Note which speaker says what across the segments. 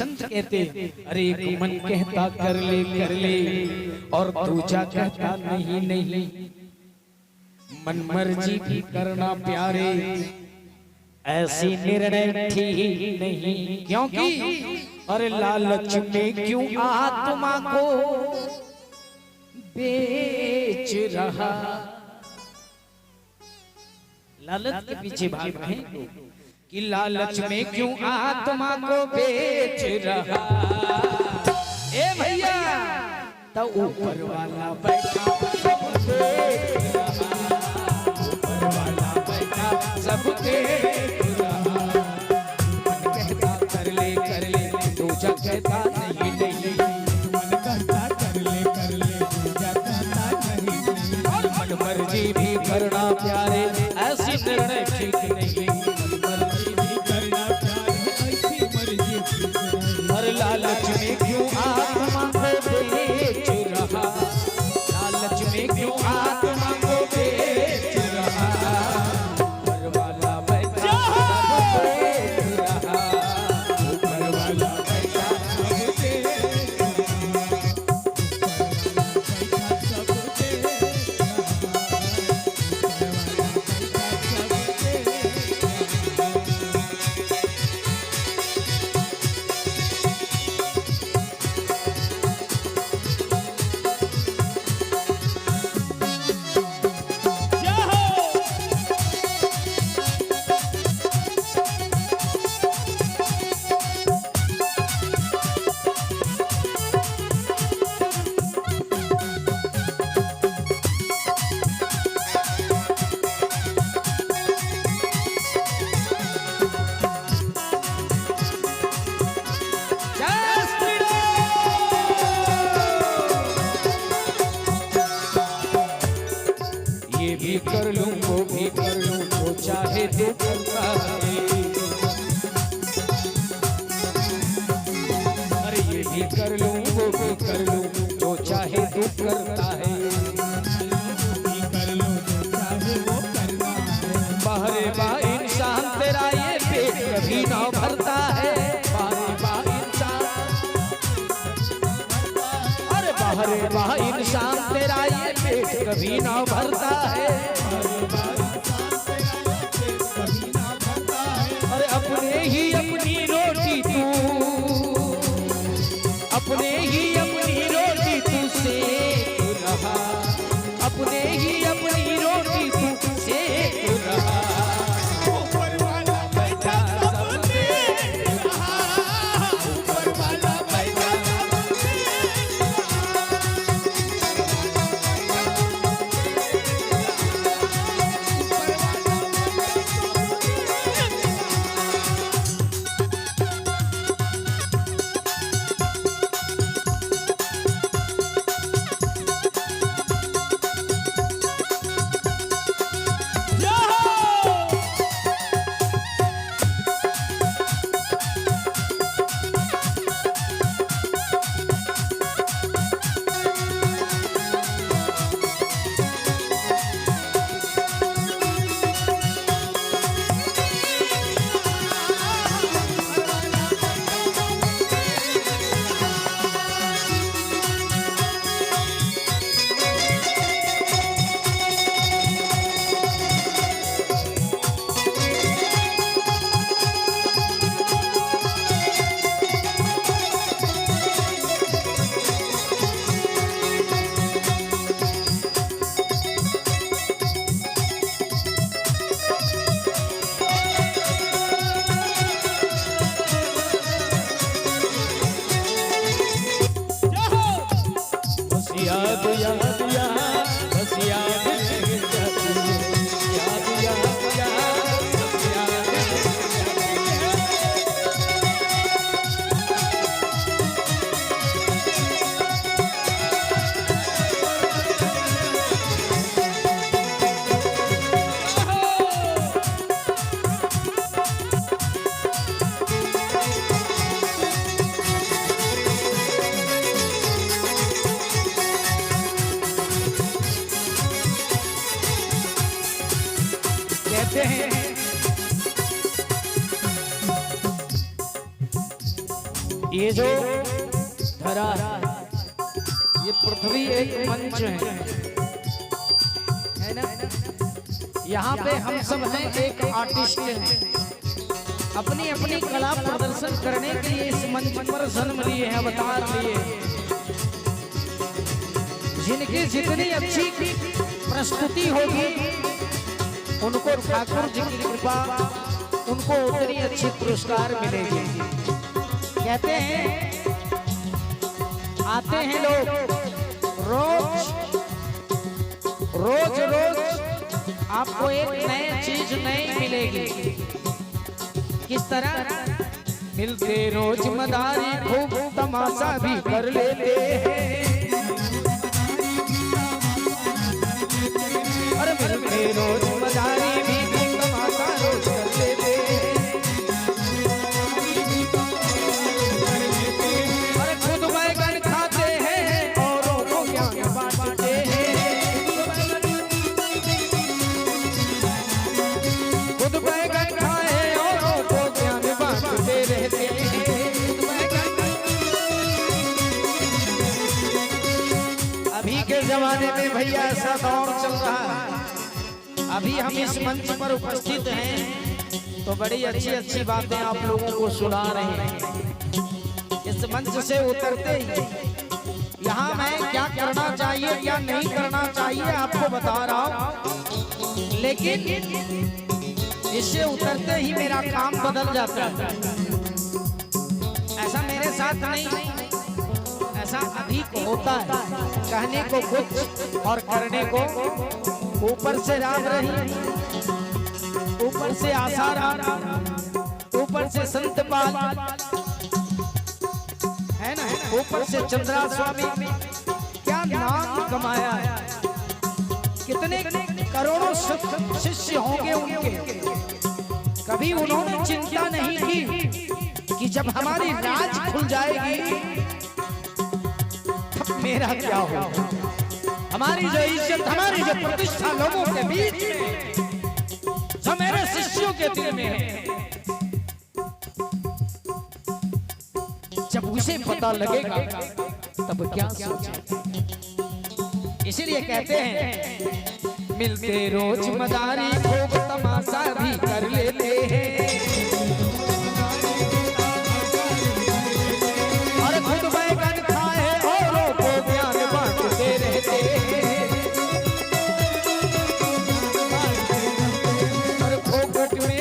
Speaker 1: संत कहते अरे एक मन कहता कर ले और दूजा कहता नहीं नहीं। मन मर्जी भी करना प्यारे ऐसी निर्णय ठीक नहीं, क्योंकि अरे लालच में क्यों आत्मा को बेच रहा। लालच के पीछे भाग रहे हैं कि लालच में क्यों आत्मा को बेच रहा। ए भैया तो ऊपर वाला बैठा सब देख रहा, ऊपर वाला बैठा सब देख रहा। कहता कर ले दूजा कहता नहीं नहीं। मन कहता कर ले दूजा कहता नहीं नहीं। और मन मर्जी भी करना प्यारे ऐसी निर्णय ठीक नहीं। मन मर्जी भी करना प्यारे ऐसी मर्जी ठीक नहीं। और लालच में क्यों आत्मा को बेच रहा, लालच में क्यों आत्मा को बेच रहा। ऊपर वाला बैठा सब देख रहा, ऊपर वाला बैठा सब देख भी कर लूं वो भी कर लूं जो चाहे तो करता है। अरे ये भी कर लूं वो भी कर लूं जो चाहे तो करता है। बाहरे बा इंसान तेरा ये पेट कभी ना भरता है। बाहरे बा इंसान, अरे बाहरे बा इंसान तेरा ये पेट कभी ना भरता है। अरे अपने ही अपनी रोटी तू, अपने ही अपनी रोटी तू सेक रहा, अपने ही अपनी रोटी तू सेक रहा। ऊपर वाला बैठा सब देख रहा, ऊपर वाला बैठा सब देख कहते हैं ये जो धरा है, ये पृथ्वी एक मंच है ना? यहाँ पे हम सब हैं एक आर्टिस्ट हैं, अपनी अपनी कला प्रदर्शन करने के लिए इस मंच पर जन्म लिए हैं, अवतार लिए। जिनकी जितनी अच्छी प्रस्तुति होगी उनको ठाकुर जी की कृपा, उनको उतनी अच्छी पुरस्कार मिलेगी। कहते हैं आते हैं लोग रोज रोज रोज आपको एक नई चीज नई मिलेगी। किस तरह? मिलते रोज मदारी खूब तमाशा भी कर लेते हैं, और मिलते रोज मदारी भी खूब तमाशा रोज कर लेते हैं, और खुद बैगन खाते हैं औरों को ज्ञान बांटते हैं, खुद बैगन खाए औरों को ज्ञान बांटते रहते हैं। अभी के जमाने में भैया ऐसा दौर चल रहा है, अभी हम इस मंच पर उपस्थित हैं तो बड़ी अच्छी अच्छी बातें आप लोगों को सुना रहे हैं। इस मंच से उतरते ही यहाँ मैं क्या करना चाहिए क्या नहीं करना चाहिए आपको बता रहा हूँ, लेकिन इससे उतरते ही मेरा काम बदल जाता है। ऐसा मेरे साथ नहीं, ऐसा अधिक होता है। कहने को कुछ और करने को, ऊपर से राम रही, ऊपर से आसाराम, ऊपर से संत पाल है ना, ऊपर से चंद्रा स्वामी, क्या नाम कमाया है। कितने करोड़ों शिष्य होंगे उनके, कभी उन्होंने चिंता नहीं की कि जब हमारी राज खुल जाएगी तब मेरा क्या होगा। हमारी जो इज्जत, हमारी जो प्रतिष्ठा लोगों के बीच में, जो मेरे शिष्यों के दिल में है, जब उसे पता लगेगा तब क्या सोचेगा। इसीलिए कहते हैं मिलते रोज मदारी खूब तमाशा भी कर लेते हैं, और खुद बैगन खाए औरों को ज्ञान बांटते रहते हैं, और फोकट में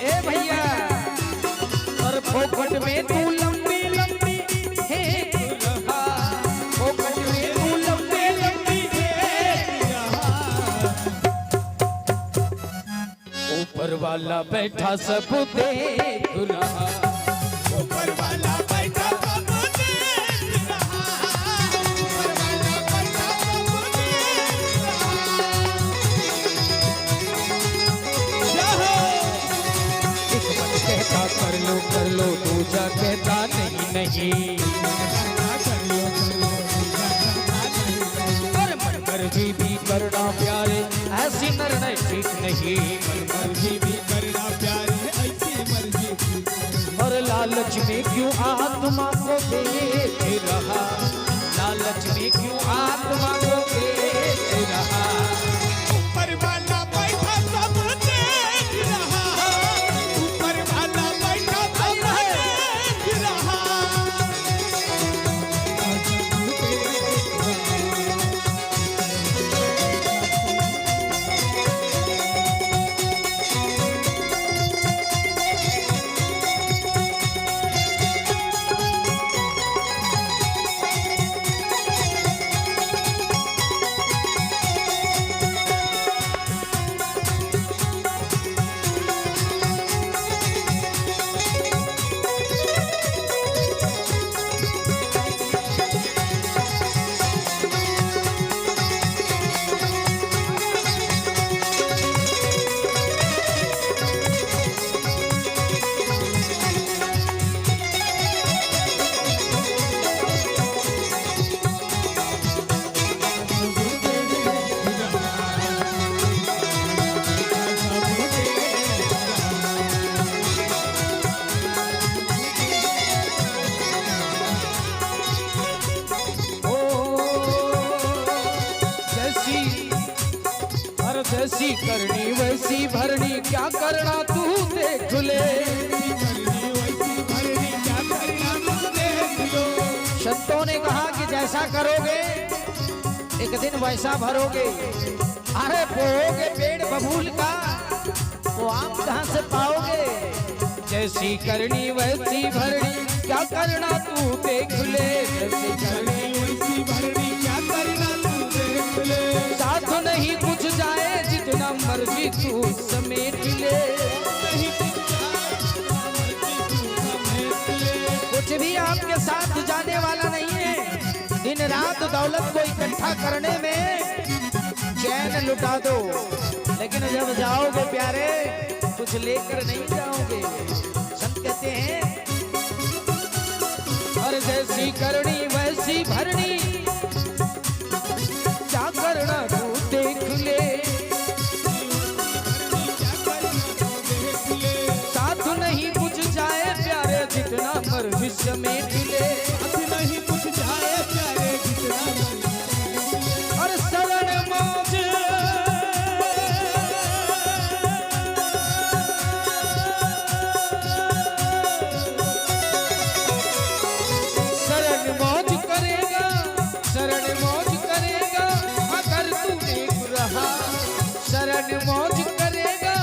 Speaker 1: ए भैया, और फोकट में तू लंबी लंबी है दुल्हा, फोकट में तू लंबी लंबी है, ऊपर वाला बैठा सब देख रहा, ऊपर वाला बैठा सब देख रहा, ऊपर वाला बैठा सब देख रहा। एक मन कहता कर लो दूजा कहता नहीं नहीं, और मन मर्जी भी करना प्यारे ऐसी निर्णय ठीक नहीं, मन मर्जी भी करना प्यारे ऐसी मर्जी, और लालच में क्यों आत्मा को बेच रहा, लालच में क्यों आत्मा को बेच रहा, ऊपर वाला बैठा सब देख रहा, ऊपर वाला बैठा सब देख रहा। जैसी करनी वैसी भरनी क्या करना तू देख ले। संतों ने कहा कि जैसा करोगे एक दिन वैसा भरोगे। अरे बोओगे पेड़ बबूल का तो आम कहां से पाओगे। जैसी करनी वैसी भरनी क्या करना तू देख ले। जैसी करनी वैसी भरनी क्या करना तू देख ले। साथ नहीं कुछ जाए जितना मर्जी तू समेट ले। कुछ भी आपके साथ जाने वाला नहीं है। दिन रात दौलत को इकट्ठा करने में चैन लुटा दो, लेकिन जब जाओगे प्यारे कुछ लेकर नहीं जाओगे। संत कहते हैं और जैसी करनी वैसी भरनी क्या करना तू देख ले। साथ नहीं कुछ जाए प्यारे जितना मर्जी समेट ले। नहीं कुछ जाए प्यारे जितना और शरण मौज शरण मौज करेगा, शरण मौज करेगा अगर तू नेक रहा। शरण मौज करेगा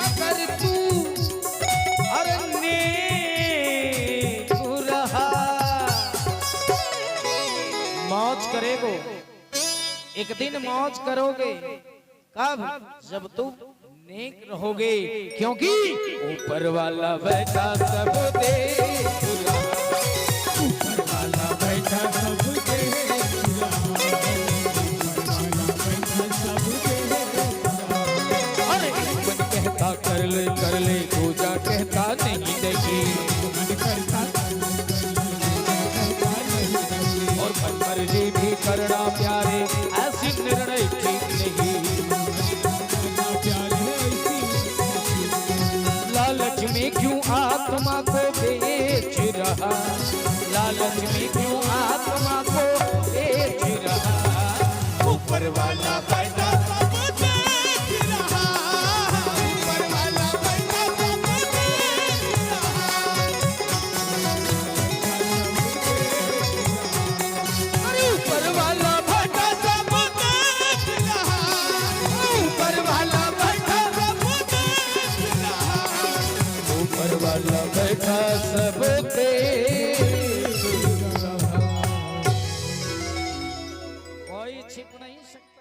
Speaker 1: अगर तू अरे नेक रहा। मौज करेगो एक दिन मौज करोगे कब, जब तुम नेक रहोगे, क्योंकि ऊपर वाला बैठा सब देख रहा। ऊपर वाला बैठा सब देख रहा। अरे मन कहता कर ले पूजा कहता नहीं देखी। और मन मर्जी भी करना प्यारे ऐसी निर्णय ठीक नहीं। लालच में क्यों आत्मा को बेच रहा। लालच में क्यों आत्मा को बेच रहा। ऊपर वाला बैठा सब देख रहा। ऊपर वाला बैठा सब देख रहा। ऊपर वाला बैठा सब देख रहा। ऊपर वाला बैठा सब देख रहा। ऊपर वाला बैठा सब देख रहा। कोई छिप नहीं सकता।